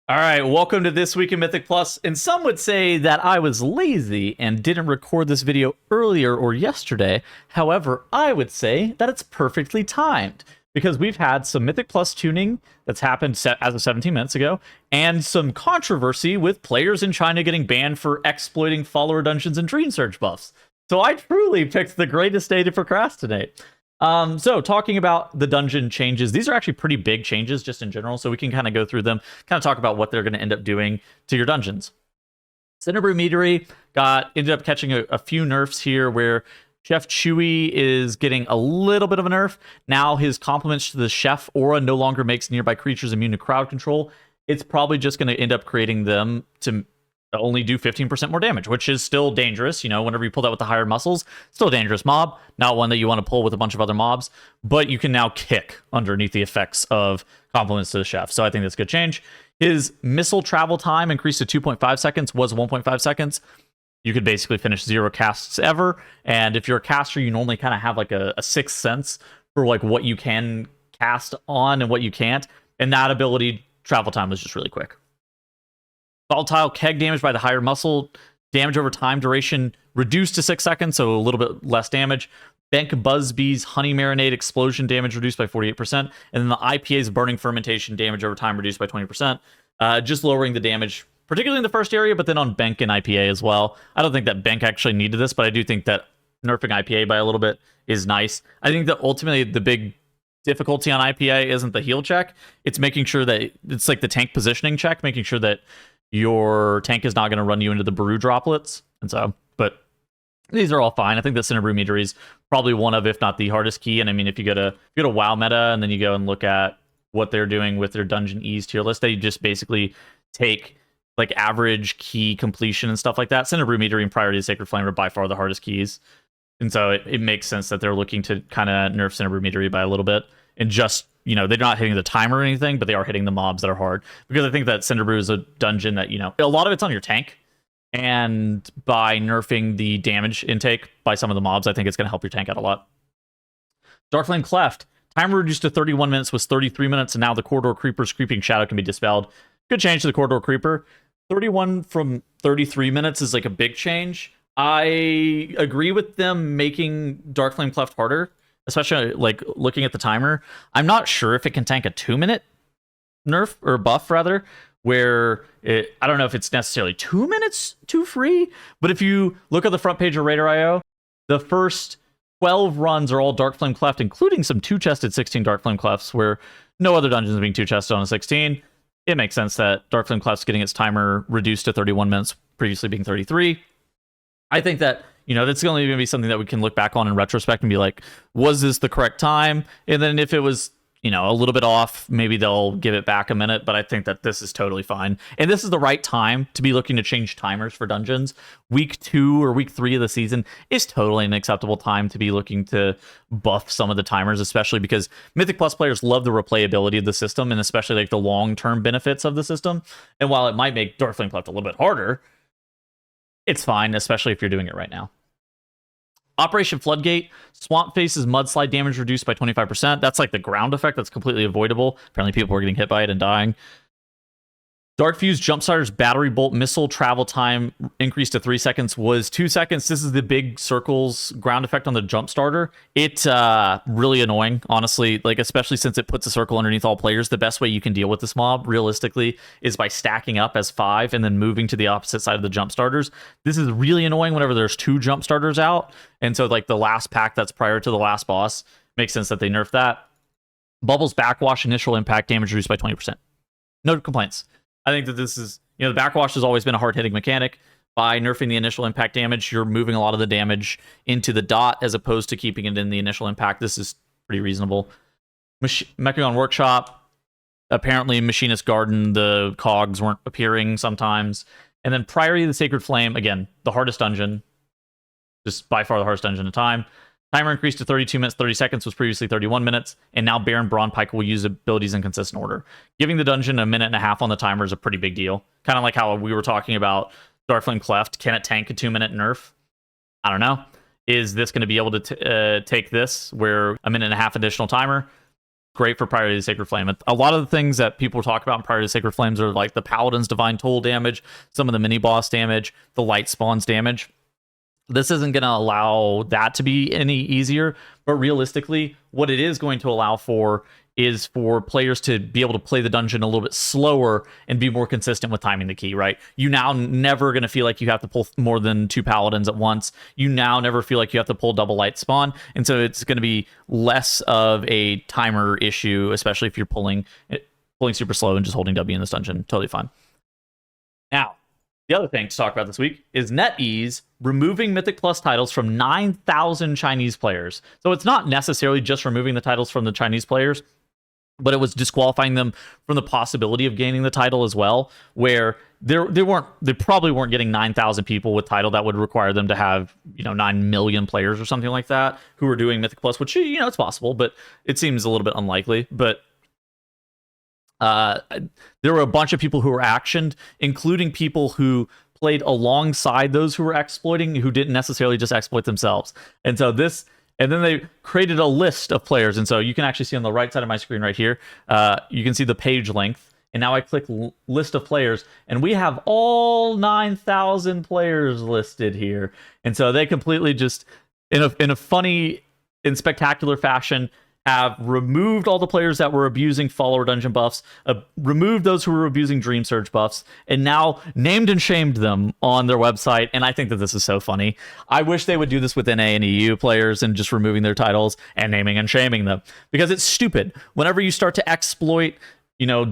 All right, welcome to This Week in Mythic Plus. And some would say that I was lazy and didn't record this video earlier or yesterday. However, I would say that it's perfectly timed because we've had some Mythic Plus tuning that's happened as of 17 minutes ago, and some controversy with players in China getting banned for exploiting follower dungeons and dreamsurge buffs. So I truly picked the greatest day to procrastinate. So talking about the dungeon changes, these are actually pretty big changes just in general, so we can kind of go through them, kind of talk about what they're going to end up doing to your dungeons. Cinderbrew Meadery ended up catching a few nerfs here where Chef Chewy is getting a little bit of a nerf. Now his compliments to the chef aura no longer makes nearby creatures immune to crowd control. It's probably just going to end up creating them to only do 15% more damage, which is still dangerous. You know, whenever you pull that with the higher muscles, still a dangerous mob, not one that you want to pull with a bunch of other mobs, but you can now kick underneath the effects of compliments to the chef. So I think that's a good change. His missile travel time increased to 2.5 seconds, was 1.5 seconds. You could basically finish 0 casts ever. And if you're a caster, you normally kind of have like a sixth sense for like what you can cast on and what you can't. And that ability, travel time, was just really quick. Volatile keg damage by the higher muscle. Damage over time duration reduced to 6 seconds, so a little bit less damage. Bank Buzzbee's honey marinade explosion damage reduced by 48%. And then the IPA's burning fermentation damage over time reduced by 20%. Just lowering the damage, particularly in the first area, but then on Bank and IPA as well. I don't think that Bank actually needed this, but I do think that nerfing IPA by a little bit is nice. I think that ultimately the big difficulty on IPA isn't the heal check. It's making sure that it's like the tank positioning check, making sure that your tank is not going to run you into the brew droplets. And so, but these are all fine. I think that Cinderbrew Meadery is probably one of, if not the hardest key. And I mean, if you go to WoW meta and then you go and look at what they're doing with their dungeon ease tier list, they just basically take like average key completion and stuff like that. Cinderbrew Meadery and Priority of Sacred Flame are by far the hardest keys. And so it makes sense that they're looking to kind of nerf Cinderbrew Meadery by a little bit. And just, you know, they're not hitting the timer or anything, but they are hitting the mobs that are hard. Because I think that Cinderbrew is a dungeon that, you know, a lot of it's on your tank. And by nerfing the damage intake by some of the mobs, I think it's going to help your tank out a lot. Darkflame Cleft. Timer reduced to 31 minutes, was 33 minutes, and now the Corridor Creeper's Creeping Shadow can be dispelled. Good change to the Corridor Creeper. 31 from 33 minutes is like a big change. I agree with them making Darkflame Cleft harder, especially like looking at the timer. I'm not sure if it can tank a 2-minute nerf or buff rather, where I don't know if it's necessarily 2 minutes to free, but if you look at the front page of Raider.io, the first 12 runs are all Darkflame Cleft, including some 2-chested 16 Darkflame Clefts, where no other dungeon is being 2-chested on a 16. It makes sense that Darkflame Cleft's getting its timer reduced to 31 minutes, previously being 33. I think that, you know, that's only going to be something that we can look back on in retrospect and be like, was this the correct time? And then if it was, you know, a little bit off, maybe they'll give it back a minute, but I think that this is totally fine. And this is the right time to be looking to change timers for dungeons. Week 2 or week 3 of the season is totally an acceptable time to be looking to buff some of the timers, especially because Mythic Plus players love the replayability of the system and especially like the long-term benefits of the system. And while it might make Darkflame Cleft a little bit harder, it's fine, especially if you're doing it right now. Operation Floodgate. Swamp Face's mudslide damage reduced by 25%. That's like the ground effect that's completely avoidable. Apparently people were getting hit by it and dying. Dark Fuse Jumpstarter's battery bolt missile travel time increased to 3 seconds, was 2 seconds. This is the big circles ground effect on the Jumpstarter. It's really annoying, honestly, like especially since it puts a circle underneath all players. The best way you can deal with this mob, realistically, is by stacking up as 5 and then moving to the opposite side of the Jumpstarters. This is really annoying whenever there's 2 Jumpstarters out. And so like the last pack that's prior to the last boss, makes sense that they nerf that. Bubbles Backwash initial impact damage reduced by 20%. No complaints. I think that this is, you know, the backwash has always been a hard-hitting mechanic. By nerfing the initial impact damage, you're moving a lot of the damage into the dot as opposed to keeping it in the initial impact. This is pretty reasonable. Mechagon Workshop. Apparently, Machinist Garden, the cogs weren't appearing sometimes. And then Priority of the Sacred Flame, again, the hardest dungeon. Just by far the hardest dungeon in time. Timer increased to 32 minutes, 30 seconds, was previously 31 minutes, and now Baron Braunpike will use abilities in consistent order. Giving the dungeon a minute and a half on the timer is a pretty big deal. Kind of like how we were talking about Darkflame Cleft. Can it tank a 2-minute nerf? I don't know. Is this going to be able to take this, where a minute and a half additional timer? great for Priority of the Sacred Flame. A lot of the things that people talk about in Priority of the Sacred Flames are like the Paladin's Divine Toll damage, some of the mini-boss damage, the Light Spawns damage. This isn't going to allow that to be any easier, but realistically, what it is going to allow for is for players to be able to play the dungeon a little bit slower and be more consistent with timing the key, right? You now never going to feel like you have to pull more than 2 paladins at once. You now never feel like you have to pull double light spawn. And so it's going to be less of a timer issue, especially if you're pulling super slow and just holding W in this dungeon. Totally fine. Now, the other thing to talk about this week is NetEase removing Mythic Plus titles from 9,000 Chinese players. So it's not necessarily just removing the titles from the Chinese players, but it was disqualifying them from the possibility of gaining the title as well, where they probably weren't getting 9,000 people with title that would require them to have 9 million players or something like that who are doing Mythic Plus, which it's possible, but it seems a little bit unlikely. But there were a bunch of people who were actioned, including people who played alongside those who were exploiting, who didn't necessarily just exploit themselves. And then they created a list of players. And so you can actually see on the right side of my screen right here, you can see the page length. And now I click list of players, and we have all 9,000 players listed here. And so they completely just, in a funny and spectacular fashion, have removed all the players that were abusing follower dungeon buffs, removed those who were abusing dream surge buffs, and now named and shamed them on their website. And I think that this is so funny. I wish they would do this with NA and EU players and just removing their titles and naming and shaming them, because it's stupid. Whenever you start to exploit,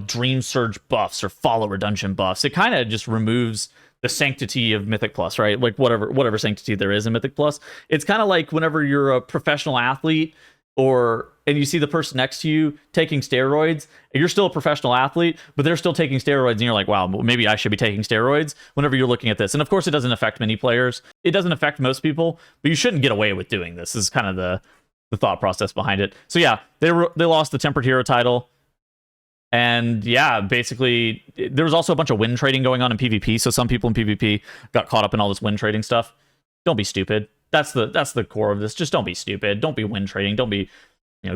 dream surge buffs or follower dungeon buffs, it kind of just removes the sanctity of Mythic Plus, right? Like whatever sanctity there is in Mythic Plus. It's kind of like whenever you're a professional athlete and you see the person next to you taking steroids, and you're still a professional athlete, but they're still taking steroids, and you're like, wow, maybe I should be taking steroids whenever you're looking at this. And of course, it doesn't affect many players. It doesn't affect most people, but you shouldn't get away with doing this. This is kind of the thought process behind it. So yeah, they lost the Tempered Hero title. And yeah, basically, there was also a bunch of win trading going on in PvP. So some people in PvP got caught up in all this win trading stuff. Don't be stupid. That's the core of this. Just don't be stupid. Don't be win trading. Don't be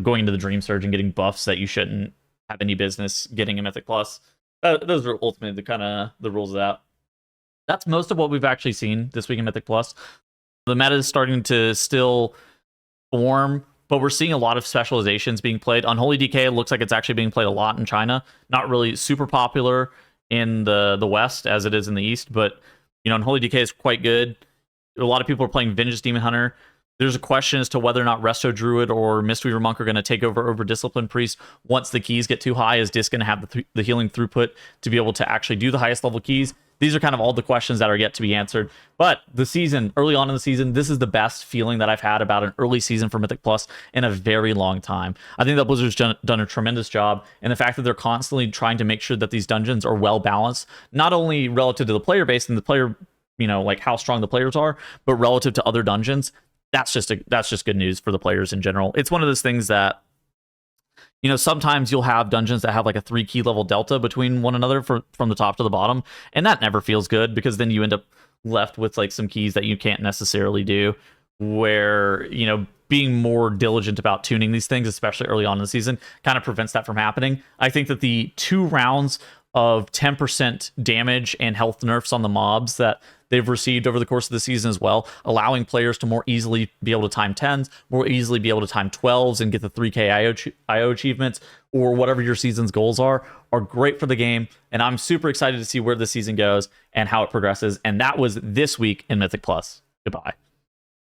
going into the Dream Surge and getting buffs that you shouldn't have any business getting in Mythic Plus. Those are ultimately the rules of that. That's most of what we've actually seen this week in Mythic Plus. The meta is starting to still form, but we're seeing a lot of specializations being played. Unholy DK looks like it's actually being played a lot in China. Not really super popular in the West as it is in the East, but Unholy DK is quite good. A lot of people are playing Vengeance Demon Hunter. There's a question as to whether or not Resto Druid or Mistweaver Monk are going to take over Discipline Priest once the keys get too high. Is Disc going to have the healing throughput to be able to actually do the highest level keys? These are kind of all the questions that are yet to be answered. But the season, early on in the season, this is the best feeling that I've had about an early season for Mythic Plus in a very long time. I think that Blizzard's done a tremendous job, and the fact that they're constantly trying to make sure that these dungeons are well balanced, not only relative to the player base and the player, like how strong the players are, but relative to other dungeons. That's just good news for the players in general. It's one of those things that, sometimes you'll have dungeons that have like a 3 key level delta between one another from the top to the bottom, and that never feels good, because then you end up left with like some keys that you can't necessarily do, where being more diligent about tuning these things, especially early on in the season, kind of prevents that from happening. I think that the 2 rounds of 10% damage and health nerfs on the mobs that they've received over the course of the season as well, allowing players to more easily be able to time 10s, more easily be able to time 12s and get the 3k IO achievements, or whatever your season's goals are great for the game. And I'm super excited to see where the season goes and how it progresses. And that was this week in Mythic Plus. Goodbye.